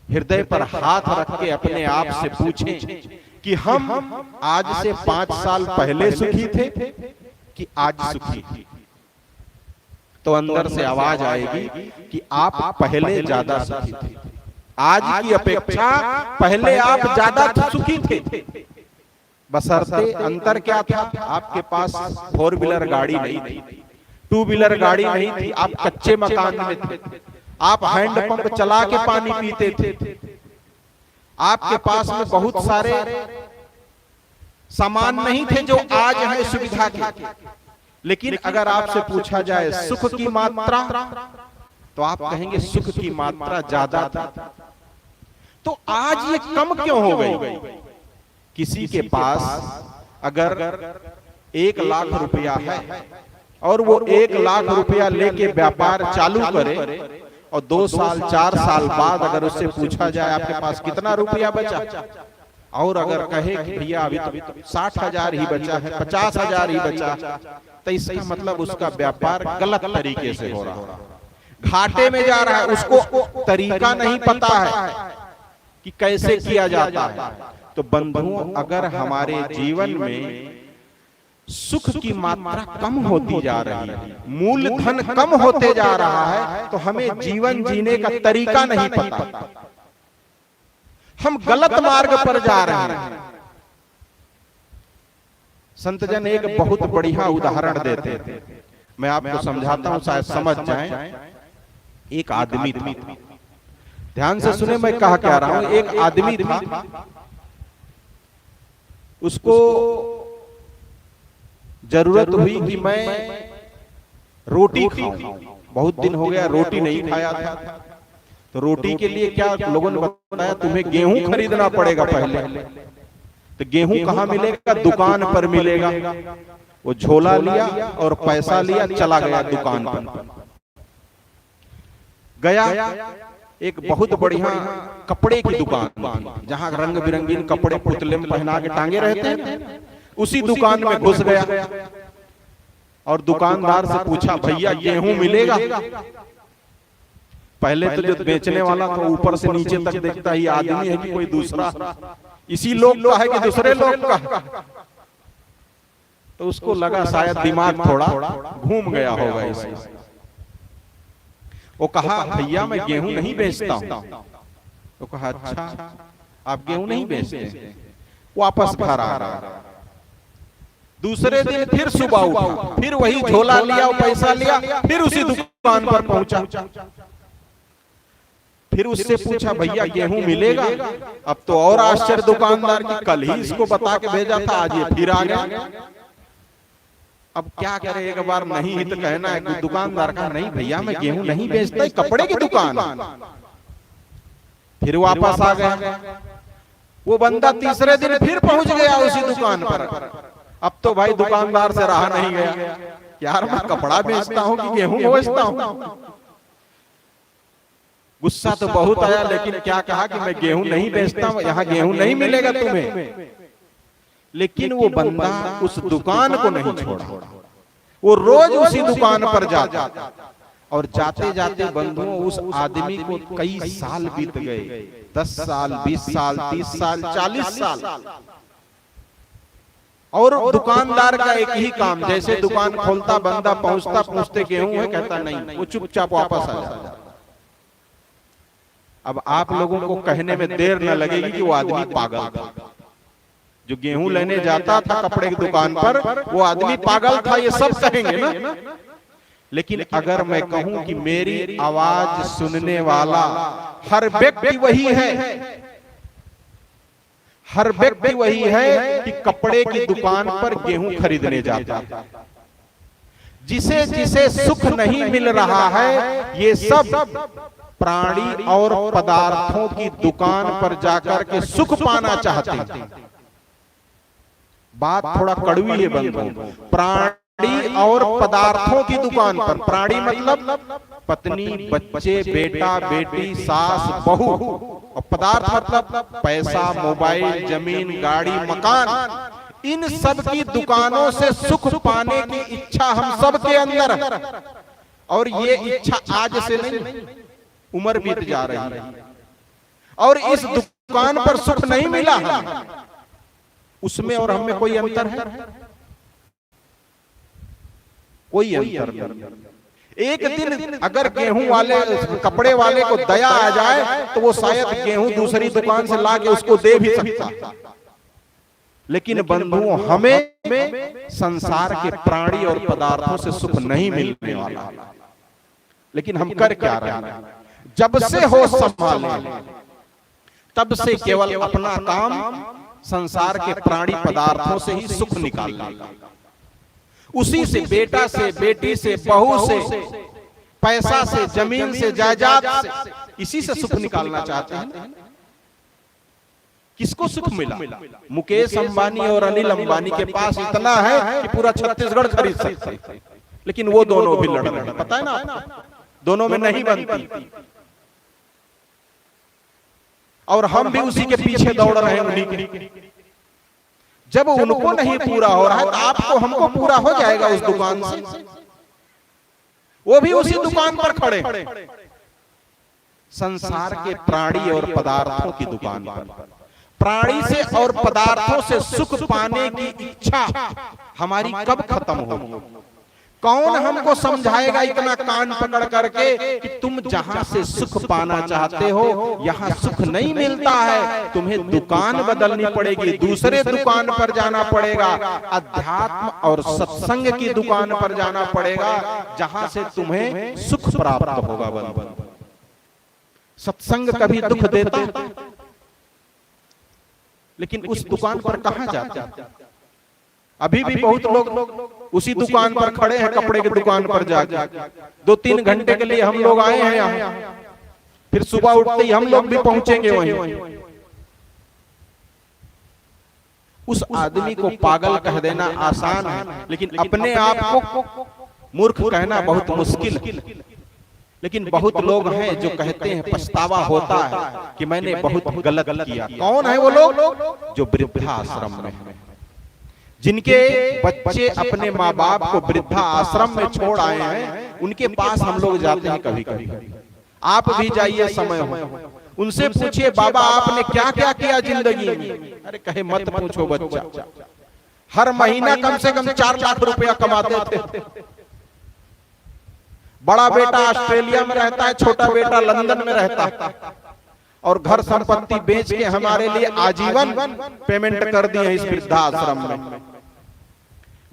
हृदय पर हाथ रख के अपने आप से पूछें कि हम आज से 5 साल पहले सुखी थे कि आज सुखी हैं। तो अंदर से आवाज आएगी कि आप पहले ज्यादा सुखी थे, आज की अपेक्षा पहले आप ज्यादा सुखी थे। बशर्ते अंतर क्या था, आपके पास 4 व्हीलर गाड़ी नहीं थी, 2 व्हीलर गाड़ी नहीं थी, आप कच्चे मकान में थे, आप हैंड पंप चला के पानी पीते थे, आपके पास में बहुत सारे सामान नहीं थे जो आज है सुविधा के। लेकिन अगर आपसे पूछा जाए सुख की मात्रा, तो आप कहेंगे सुख की मात्रा ज्यादा था। तो आज ये कम क्यों हो गई? किसी के पास अगर 1 लाख रुपया है और वो 1 लाख रुपया लेके व्यापार चालू करे और 2 साल 4 साल बाद अगर उससे पूछा जाए आपके पास कितना रुपया बचा, और अगर कहे कि भैया अभी तो 60,000 ही बचा है, 50,000 ही बचा, तो इसका मतलब उसका व्यापार गलत तरीके से हो रहा है, घाटे में जा रहा है, उसको तरीका नहीं पता है कि कैसे किया जाता है। तो बंधुओं, अगर हमारे जीवन में सुख की मात्रा कम होती जा रही है, मूलधन कम होते जा रहा है, तो हमें जीवन जीने का तरीका नहीं पता, हम गलत मार्ग पर जा रहे हैं। संत जन एक बहुत बढ़िया उदाहरण देते थे, मैं आपको समझाता हूं, शायद समझ जाएं। एक आदमी था, ध्यान से सुने मैं कहा क्या रहा हूं। एक आदमी था, उसको जरूरत हुई कि मैं रोटी खाऊं, बहुत दिन हो गया रोटी नहीं खाया था। तो रोटी के लिए क्या लोगों ने बताया, तुम्हें गेहूं खरीदना पड़ेगा पहले। तो गेहूं कहाँ मिलेगा? दुकान पर मिलेगा। वो झोला लिया और पैसा लिया, चला गया दुकान पर। गया एक बहुत बढ़िया कपड़े की दुकान, जहां रंग बिरंगीन कपड़े पुतले में पहना के टांगे रहते हैं, उसी दुकान में घुस गया और दुकानदार से पूछा, भैया गेहूं मिलेगा? पहले तो जो बेचने वाला तो ऊपर से नीचे तक देखता ही आदमी है कि कोई दूसरा, इसी लोग का है कि दूसरे लोग का। तो उसको लगा शायद दिमाग थोड़ा घूम गया होगा इसमें। वो कहा, भैया मैं गेहूं नहीं बेचता हूं। तो कहा, अच्छा आप गेहूं नहीं बेचते? वापस घर आ रहा। दूसरे दिन फिर सुबह उठा, फिर वही झोला लिया और पैसा लिया, फिर उसी दुकान पर पहुंचा। फिर उससे पूछा, भैया गेहूं मिलेगा? अब तो और आश्चर्य दुकानदार की, कल ही इसको बता के भेजा था, आज ये फिर आ गया। अब क्या करे, एक बार नहीं ही तो कहना है। दुकानदार का, नहीं भैया मैं गेहूं नहीं बेचता, कपड़े की दुकान। फिर वापस आ गया। वो बंदा तीसरे दिन फिर पहुंच गया उसी दुकान पर। अब तो भाई दुकानदार से रहा नहीं गया, यार मैं कपड़ा बेचता हूं कि गेहूं बेचता हूं। गुस्सा तो बहुत आया, लेकिन क्या कहा कि मैं गेहूं नहीं बेचता हूं, यहाँ गेहूं नहीं मिलेगा तुम्हें। लेकिन वो बंदा उस दुकान को नहीं छोड़ा, वो रोज उसी दुकान पर जाता। और जाते जाते बंधुओं उस आदमी को कई साल बीत गए, 10 साल, 20 साल, 30 साल, 40 साल। और दुकानदार का एक ही काम, जैसे दुकान खोलता बंदा पहुंचता, पूछते गेहूं है, कहता नहीं, वो चुपचाप वापस आ जाता। अब आप लोगों को कहने में देर न लगेगी कि वो आदमी पागल था। जो गेहूं लेने जाता था कपड़े की दुकान पर, वो आदमी पागल था, ये सब कहेंगे ना। लेकिन अगर मैं कहूं कि मेरी आवाज सुनने वाला हर व्यक्ति वही है, हर व्यक्ति वही है कि कपड़े की दुकान पर गेहूं खरीदने जाता है। जिसे जिसे सुख नहीं मिल रहा है, ये सब प्राणी और पदार्थों की दुकान पर जाकर के सुख पाना चाहते हैं। बात थोड़ा कड़वी है बंधुओं। प्राणी और पदार्थों की दुकान पर, प्राणी मतलब पत्नी, बच्चे, बेटा, बेटी, सास, बहू, और पदार्थ मतलब पैसा, मोबाइल, जमीन, गाड़ी, मकान। इन सब की दुकानों से सुख पाने की इच्छा हम सब के अंदर है। और ये इच्छा आज से नहीं, उम्र बीत जा रही है। और इस दुकान पर सुख नहीं मिला है, उसमें और हमें कोई अंतर है? कोई अंतर नहीं। एक दिन अगर गेहूं वाले कपड़े वाले को दया आ जाए तो वो शायद गेहूं दूसरी दुकान से लाके उसको दे भी सकता, लेकिन बंधुओं हमें संसार के प्राणी और पदार्थों से सुख नहीं मिलने वाला। लेकिन हम कर क्या रहे हैं? जब से होश संभाले तब से केवल अपना काम संसार के प्राणी पदार्थों से ही सुख निकालने का, उसी से, बेटा से, बेटी से, बहू से, पैसा से, जमीन से, जायदाद से, इसी से सुख निकालना चाहते हैं। किसको सुख मिला? मुकेश अंबानी और अनिल अंबानी के पास इतना है कि पूरा छत्तीसगढ़ खरीद सकते हैं, लेकिन वो दोनों भी लड़ रहे हैं, पता है ना, दोनों में नहीं बनती। और हम भी उसी के पीछे दौड़ रहे हैं उन्हीं के। जब उनको नहीं पूरा हो रहा है तो आपको हमको पूरा हो जाएगा उस दुकान से। वो भी उसी दुकान पर खड़े, संसार के प्राणी और पदार्थों की दुकान पर। प्राणी से और पदार्थों से सुख पाने की इच्छा हमारी कब खत्म होगी? कौन हमको समझाएगा इतना कान पकड़ करके कि तुम जहां से सुख पाना चाहते हो यहां सुख नहीं मिलता है, तुम्हें दुकान बदलनी पड़ेगी, दूसरे दुकान पर जाना पड़ेगा, अध्यात्म और सत्संग की दुकान पर जाना पड़ेगा, जहां से तुम्हें सुख प्राप्त होगा। बंधु, सत्संग कभी दुख देता, लेकिन उस दुकान पर कहां जाते हैं? अभी भी बहुत लोग उसी दुकान पर खड़े हैं, कपड़े की दुकान पर जाके 2-3 घंटे के लिए हम लोग आए हैं यहाँ, फिर सुबह उठते ही हम लोग भी पहुंचेंगे वहीं। उस आदमी को पागल कह देना आसान है, लेकिन अपने आप को मूर्ख कहना बहुत मुश्किल है। लेकिन बहुत लोग हैं जो कहते हैं, पछतावा होता है कि मैंने बहुत गलत किया। कौन है वो लोग? जो वृद्धाश्रम में हैं, जिनके बच्चे अपने माँ बाप को वृद्धा आश्रम में छोड़ आए हैं, उनके पास हम लोग जाते हैं कभी कभी। आप भी जाइए, समय हो, उनसे पूछिए बाबा आपने क्या क्या किया जिंदगी में? अरे कहे मत पूछो बच्चा, हर महीना कम से कम 4 लाख रुपया कमाते थे। बड़ा बेटा ऑस्ट्रेलिया में रहता है, छोटा बेटा लंदन में रहता है, और घर संपत्ति बेच के हमारे लिए आजीवन पेमेंट कर दी है इस वृद्धाश्रम में।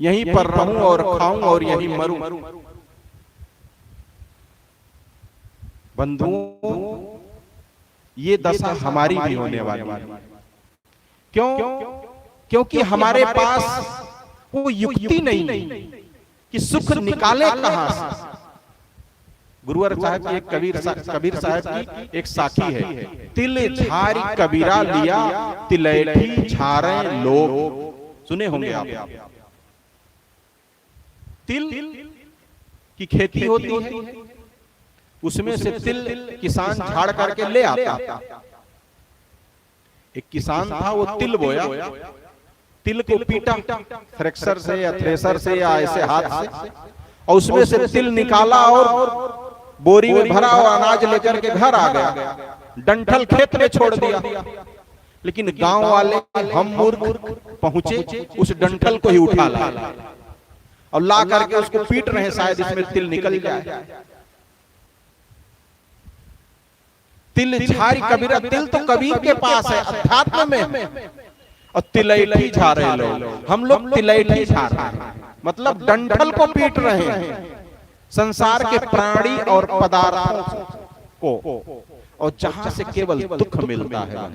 यहीं पर रहूं और खाऊं और यहीं मरूं। बंधुओं, ये दशा हमारी भी होने वाली है। क्यों? क्योंकि हमारे पास वो युक्ति नहीं कि सुख निकाले कहां से। गुरुवर साहब की एक कबीर साहब की एक साखी है, तिल झारी कबीरा लिया, तिलैठी झारे लोग। सुने होंगे आप। तिल की खेती होती है, उसमें से तिल किसान झाड़ करके ले आता। एक किसान था, वो तिल बोया, तिल को पीटा थ्रेशर से या थ्रेशर से या ऐसे हाथ से, और उसमें से तिल निकाला और बोरी में भरा और अनाज लेकर के घर आ गया, डंठल खेत में छोड़ दिया। लेकिन गांव वाले हम मूर्ख पहुंचे, उस डंठल को ही उठा लाया और ला करके उसको पीट रहे, शायद इसमें तिल निकल जाए। तिल झारी कबीरा, तिल तो कबीर के पास है, अध्यात्म में, और तिलैठी झाड़ रहे लोग। हम लोग तिलैठी झाड़ रहे हैं, मतलब डंठल को पीट रहे हैं, संसार के प्राणी और पदार्थों को, और जहां से केवल दुख मिलता है।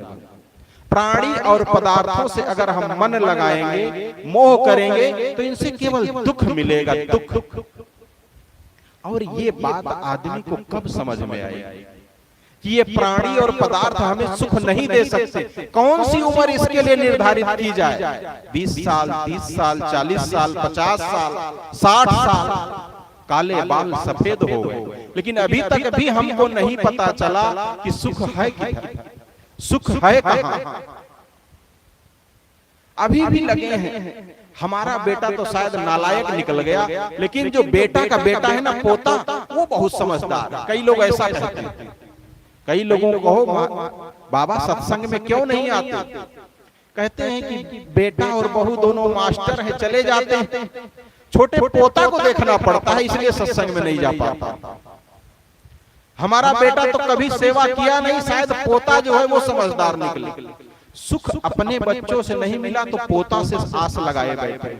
प्राणी और पदार्थों से अगर हम मन लगाएंगे, मोह करेंगे, तो इनसे केवल दुख मिलेगा, दुख। और ये बात आदमी को कब समझ में आएगी कि ये प्राणी और पदार्थ हमें सुख नहीं दे सकते? कौन सी उम्र इसके लिए निर्धारित की जाए? 20 साल, 30 साल, 40 साल, 50 साल, 60 साल, काले बाल सफेद हो गए, लेकिन अभी तक भी हमको नहीं पता चला कि सुख है किधर, सुख है कहां। अभी भी लगे हैं। हमारा बेटा तो शायद नालायक निकल गया, लेकिन जो बेटा का बेटा है ना, पोता, वो बहुत समझदार है। कई लोग ऐसा कहते हैं। कई लोगों को बाबा सत्संग में क्यों नहीं आते? कहते हैं कि बेटा और बहू दोनों मास्टर हैं, चले जाते हैं, छोटे पोता को देखना पड़ता है, इसलिए सत्संग में नहीं जा पाता। हमारा बेटा तो कभी सेवा किया नहीं, शायद पोता जो है वो समझदार निकले। सुख अपने बच्चों से नहीं मिला तो पोता से आस लगाए बैठे,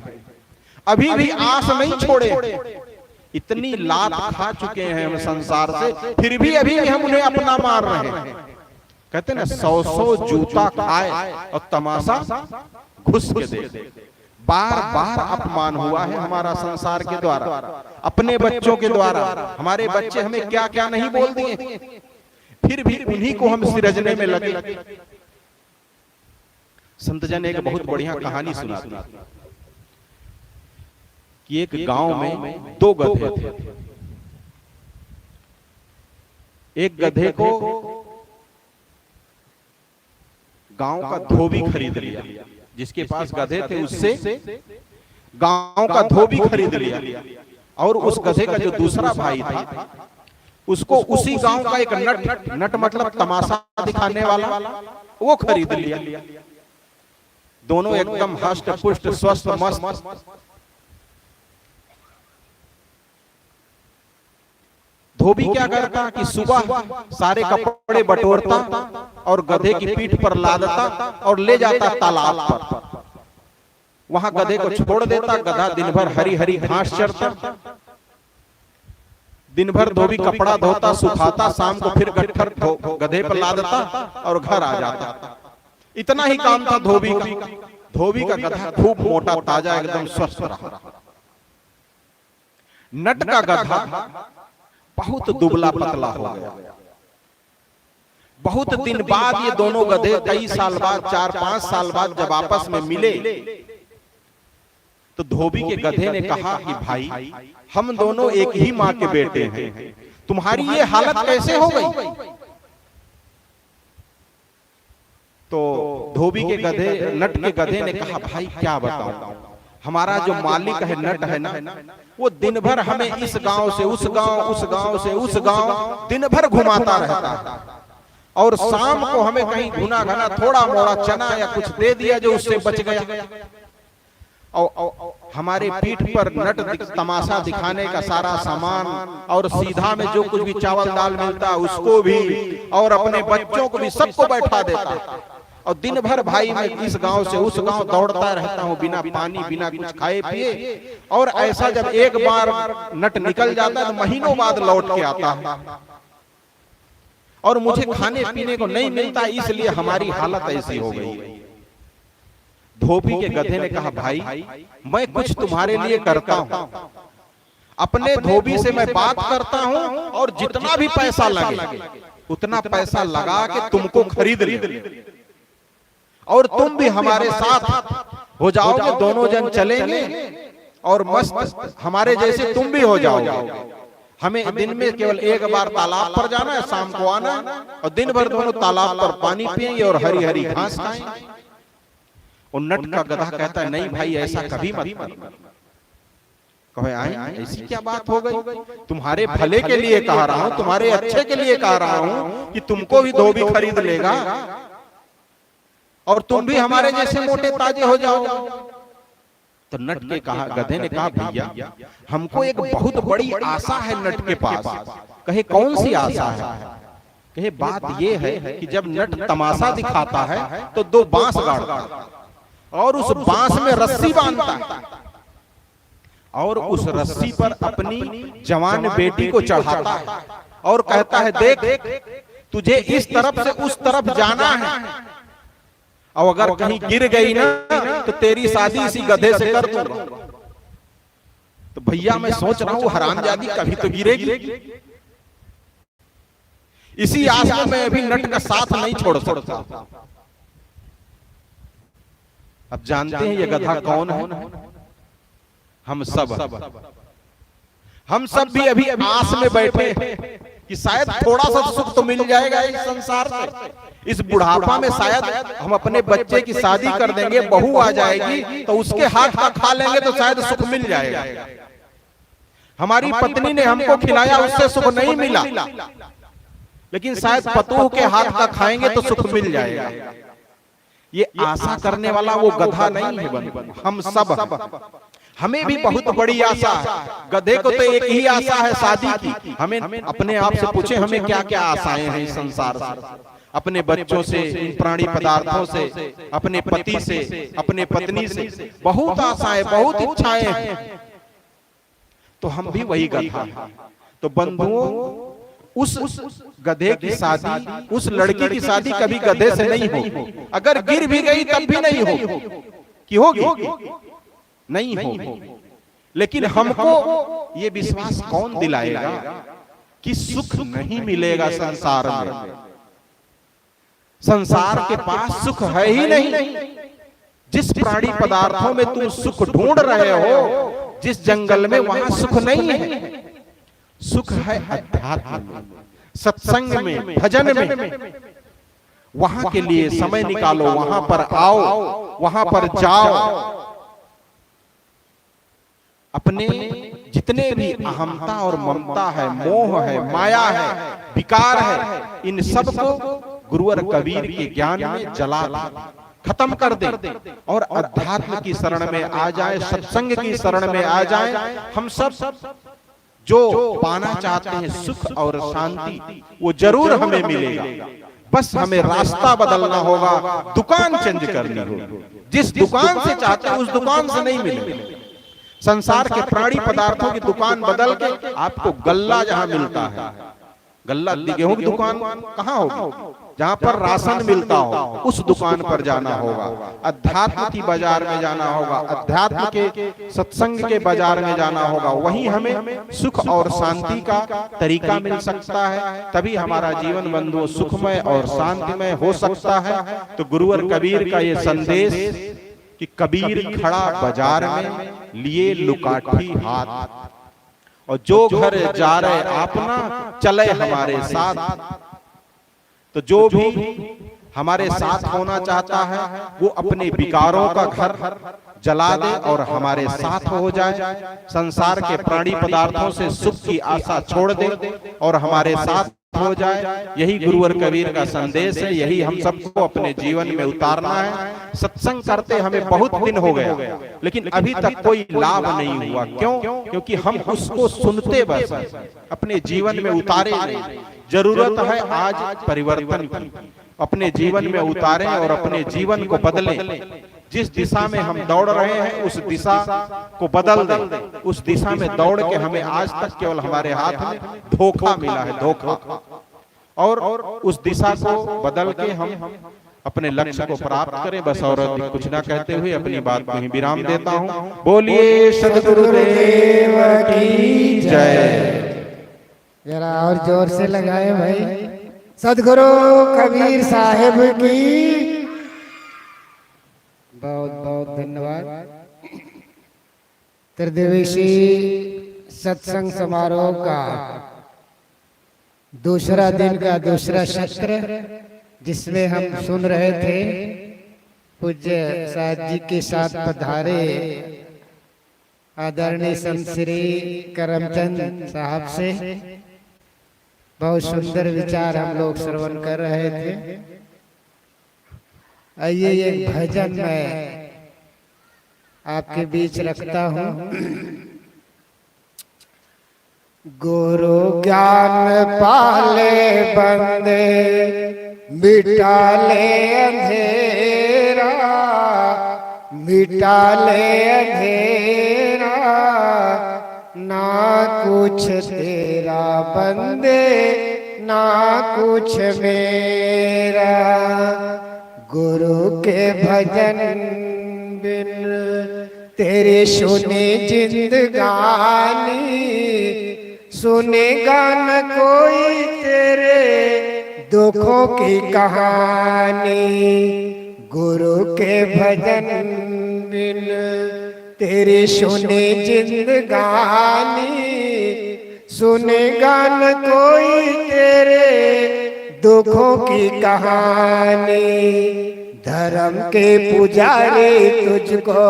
अभी भी आस नहीं छोड़े। इतनी लात खा चुके हैं हम संसार से, फिर भी अभी हम उन्हें अपना मार रहे हैं। कहते ना 100 जूता खाए और तमाशा घुस के दे। बार बार अपमान हुआ है हमारा संसार के द्वारा, अपने बच्चों के द्वारा। हमारे बच्चे हमें क्या क्या नहीं बोल दिए, फिर भी उन्हीं को हम सिरजने में लगे। संत जन एक बहुत बढ़िया कहानी सुनाते हैं कि एक गांव में 2 गधे थे। एक गधे को गांव का धोबी खरीद लिया, जिसके पास गधे थे उससे गांव का धोबी खरीद लिया, और उस गधे का जो दूसरा भाई था उसको उसी गांव का एक नट मतलब तमाशा दिखाने वाला वो खरीद लिया। दोनों एकदम हष्ट पुष्ट स्वस्थ मस्त। धोबी क्या करता कि सुबह सारे कपड़े बटोरता और गधे की पीठ पर लादता और ले जाता तालाब पर। वहां गधे को छोड़ देता, गधा दिन भर हरी हरी घास चरता। दिन भर धोबी कपड़ा धोता सुखाता, शाम को फिर गट्ठर गधे पर लादता और घर आ जाता। इतना ही काम था धोबी का। धोबी का गधा खूब मोटा ताजा एकदम स्वस्थ रहा। नट का गधा बहुत दुबला पतला हो गया। बहुत दिन बाद ये दोनों गधे कई साल बाद, 4-5 साल बाद जब आपस में मिले तो धोबी के गधे ने कहा कि भाई, हम दोनों एक ही माँ के बेटे हैं, तुम्हारी ये हालत कैसे हो गई? तो धोबी के गधे, नट के गधे ने कहा, भाई क्या बताऊं, हमारा जो मालिक है नट है ना, वो दिन भर हमें इस गांव से उस गांव, उस गांव से उस गांव दिन भर घुमाता रहता है, और शाम को हमें कहीं घुना घना थोड़ा मोड़ा चना या कुछ दे दिया जो उससे बच गया। और हमारे पीठ पर नट तमाशा दिखाने का सारा सामान, और सीधा में जो कुछ भी चावल दाल मिलता उसको भी, और अपने बच्चों को भी, सबको बैठा देता। और दिन भर भाई मैं इस गांव से उस गांव दौड़ता रहता हूं, बिना पानी बिना कुछ खाए पिए। और ऐसा जब एक बार नट निकल जाता है तो महीनों बाद लौट के आता है, और मुझे खाने पीने को नहीं मिलता, इसलिए हमारी हालत ऐसी हो गई। धोबी के गधे ने कहा, भाई मैं कुछ तुम्हारे लिए करता हूं, अपने धोबी से मैं बात करता हूं, और जितना भी पैसा लगे उतना पैसा लगा के तुमको खरीद ले, और तुम भी हमारे साथ हो जाओगे, दोनों जन चलेंगे और मस्त हमारे जैसे तुम भी हो जाओगे। हमें दिन में केवल एक बार तालाब पर जाना है, शाम को आना, और दिन भर दोनों तालाब पर पानी पिएंगे और हरी हरी घास खाएंगे। और नट का गधा कहता है, नहीं भाई ऐसा कभी मत करना। कहे आए ऐसी क्या बात हो गई, तुम्हारे भले के लिए कह रहा हूं, तुम्हारे अच्छे के लिए कह रहा हूं कि तुमको भी धोबी खरीद लेगा और तुम भी हमारे जैसे मोटे ताजे हो जाओ। तो नट के कहा, गधे ने कहा, भैया हमको एक बहुत बड़ी आशा है नट के पास। कहे कौन सी आशा है? कहे बात ये है कि जब नट तमाशा दिखाता है तो 2 बांस गाड़ता है, और उस बांस में रस्सी बांधता है, और उस रस्सी पर अपनी जवान बेटी को चढ़ाता है, और कहता है, देख तुझे इस तरफ से उस तरफ जाना है, और अगर कहीं गिर गई ना तो तेरी शादी इसी गधे से कर दूंगा। तो भैया मैं सोच रहा हूं हरामजादी कभी तो गिरेगी। इसी आस में मैं अभी नट का साथ नहीं छोड़ सकता। अब जानते हैं ये गधा कौन है? हम सब भी अभी आस में बैठे कि शायद थोड़ा सा सुख तो मिल जाएगा इस संसार से। इस बुढ़ापा में शायद हम अपने बच्चे की शादी कर देंगे, बहू आ जाएगी तो उसके हाथ का खा लेंगे तो शायद सुख मिल जाएगा। हमारी पत्नी ने हमको खिलाया, उससे सुख नहीं मिला। लेकिन शायद पतोह के हाथ का खाएंगे तो सुख मिल जाएगा। ये आशा करने वाला वो गधा नहीं है बंधु, हम सब हमें भी बहुत बड़ी आशा है। गधे को तो एक ही आशा है शादी की। हमें अपने आप से पूछे हमें क्या क्या आशाएं हैं इस संसार से, अपने बच्चों से, इन प्राणी पदार्थों से, अपने पति से, अपने पत्नी से, बहुत आशाएं, बहुत इच्छाएं हैं। तो हम भी वही गधा हैं। तो बंधुओं, उस गधे की शादी, उस लड़की की शादी कभी गधे से नहीं होगी। अगर गिर भी गई तब भी नहीं होगी। कि होगी? नहीं होगी। लेकिन हमको ये विश्वास कौन दिलाएगा कि सुख नहीं मिलेगा संसार में? संसार के पास सुख है ही नहीं। जिस प्राणी पदार्थों में तुम सुख ढूंढ रहे हो, जिस जंगल में, वहां सुख नहीं है। सुख है अध्यात्म में, सत्संग में, भजन में। वहां के लिए समय निकालो, वहां पर आओ, वहां पर जाओ। अपने जितने भी अहमता और ममता है, मोह है, माया है, विकार है, इन सब को गुरुवर कबीर के ज्ञान में जला खत्म कर दे और अध्यात्म की शरण में आ जाए, सत्संग की शरण में आ जाए। हम सब जो पाना चाहते हैं सुख और शांति, वो जरूर हमें मिलेगा। बस हमें रास्ता बदलना होगा, दुकान चेंज करनी होगी। जिस दुकान से चाहते हैं उस दुकान से नहीं मिलेगा। संसार के प्राणी पदार्थों की दुकान बदल के आपको गल्ला जहां मिलता है, गल्ला गेहूं की दुकान कहां होगी? जहां पर राशन मिलता हो, उस दुकान पर जाना होगा। अध्यात्म की बाजार में जाना होगा, अध्यात्म के सत्संग के बाजार में जाना होगा। वहीं हमें सुख और शांति का तरीका मिल सकता है। तभी हमारा जीवन बंधु सुखमय और शांतिमय हो सकता है। तो गुरुवर कबीर का ये संदेश कि कबीर खड़ा बाजार में लिए लुकाठी हाथ, और जो घर जा रहे अपना चले हमारे साथ। तो जो भी हमारे साथ होना चाहता है वो अपने विकारों का घर जला दे और हमारे साथ हो जाए। संसार के प्राणी पदार्थों से सुख की आशा छोड़ दे और हमारे साथ हो जाए। यही गुरुवर कबीर का संदेश है, यही हम सबको अपने जीवन में उतारना है। सत्संग करते हमें बहुत दिन हो गया, लेकिन अभी तक कोई लाभ नहीं हुआ। क्यों? क्योंकि हम उसको सुनते बस, अपने जीवन में उतारे नहीं। जरूरत है आज परिवर्तन की, अपने जीवन में उतारें और अपने जीवन को बदलें। जिस दिशा में हम दौड़ रहे हैं उस दिशा को बदल दें। उस दिशा में दौड़ के हमें आज तक केवल हमारे हाथ में धोखा मिला है, धोखा, और उस दिशा को बदल के हम अपने लक्ष्य को प्राप्त करें। बस और कुछ ना कहते हुए अपनी बात को ही विराम देता हूँ। बोलिए सद्गुरुदेव की जय। जरा और जोर से लगाए भाई। सद्गुरु कबीर साहिब की बहुत बहुत धन्यवाद। त्रिदिवसीय सत्संग समारोह का दूसरा दिन का दूसरा सत्र, जिसमें हम सुन रहे थे पूज्य साहब जी के साथ पधारे आदरणीय संत श्री करमचंद साहब से बहुत सुंदर विचार हम लोग श्रवण कर रहे थे। आइए एक भजन मैं आपके बीच रखता हूँ। गुरु ज्ञान पाले बंदे मिटा ले अंधेरा, मिटा ले अंधेरा, ना कुछ तेरा बंदे ना कुछ मेरा। गुरु के भजन बिन तेरी सुनी जिंदगानी, सुनेगा न कोई तेरे दुखों की कहानी। गुरु के भजन बिन तेरी सुनी जिंदगानी, सुनेगा न कोई तेरे दुखों की कहानी। धर्म के पुजारी तुझको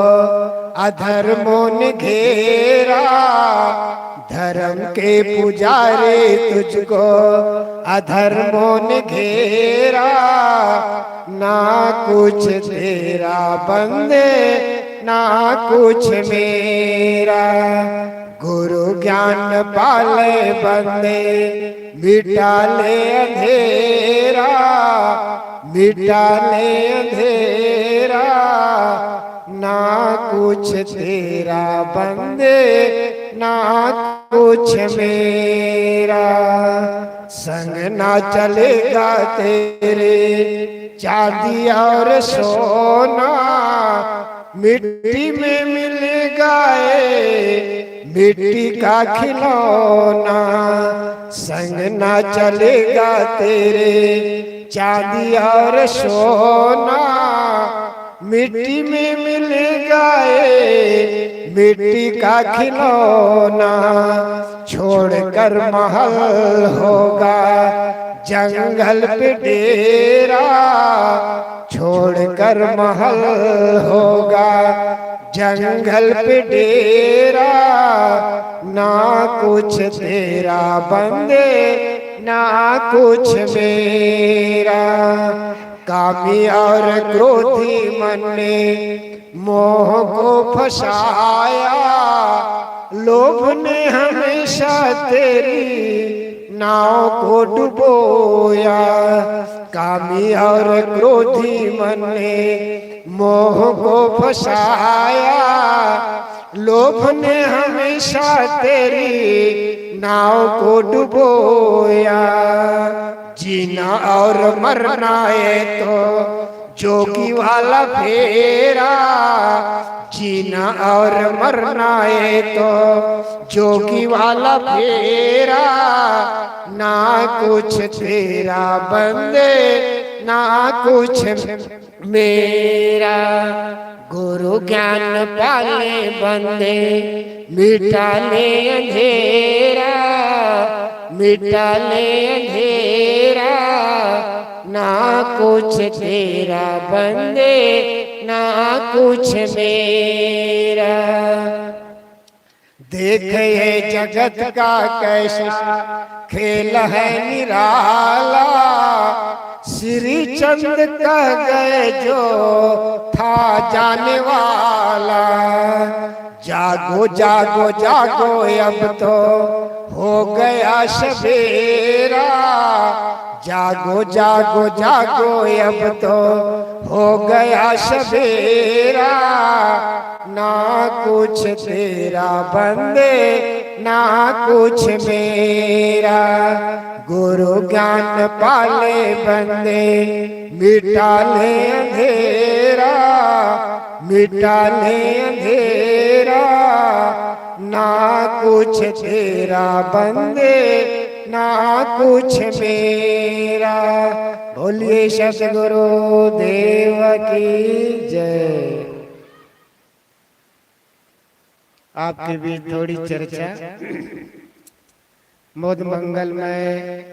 अधर्मों ने घेरा, धर्म के पुजारी तुझको अधर्मों ने घेरा, ना कुछ तेरा बंदे ना कुछ मेरा। गुरु ज्ञान पाले बंदे मिटा ले अंधेरा, मिटा ले अंधेरा, ना कुछ तेरा बंदे ना कुछ मेरा। संग ना चलेगा तेरे चांदी और सोना, मिट्टी में मिलेगा ये मिट्टी का खिलौना। संग ना चलेगा तेरे चांदी और सोना, मिट्टी में मिलेगा ये मिट्टी का खिलौना। छोड़कर महल होगा जंगल पे डेरा, छोड़कर महल होगा जंगल पे डेरा, ना कुछ तेरा बंदे ना कुछ मेरा। कामी और क्रोधी मन ने मोह को फसाया, लोभ ने हमेशा तेरी नाव को डुबोया। कामी और क्रोधी मन ने मोह को फसाया, लोभ ने हमेशा तेरी नाव को डुबोया। जीना और मरना है तो जोगी वाला फेरा, जीना और मरना है तो जोगी वाला फेरा, ना कुछ तेरा बंदे ना कुछ मेरा। गुरु ज्ञान पाले बंदे मिटा ले अंधेरा, मिटा ले अंधेरा, ना कुछ तेरा बंदे ना कुछ मेरा। देख ये जगत का कैसा खेल है निराला, श्री चंद कह गए जो था जाने वाला। जागो जागो जागो अब तो हो गया सवेरा, जागो जागो जागो अब तो हो गया सवेरा, ना कुछ तेरा बंदे ना कुछ मेरा। गुरु ज्ञान पाले बंदे मिटा ले अंधेरा, मिटा ले अंधेरा, ना कुछ तेरा बंदे ना कुछ मेरा। बोलिए सतगुरु देव की जय। आपके बीच थोड़ी चर्चा मोद मंगल में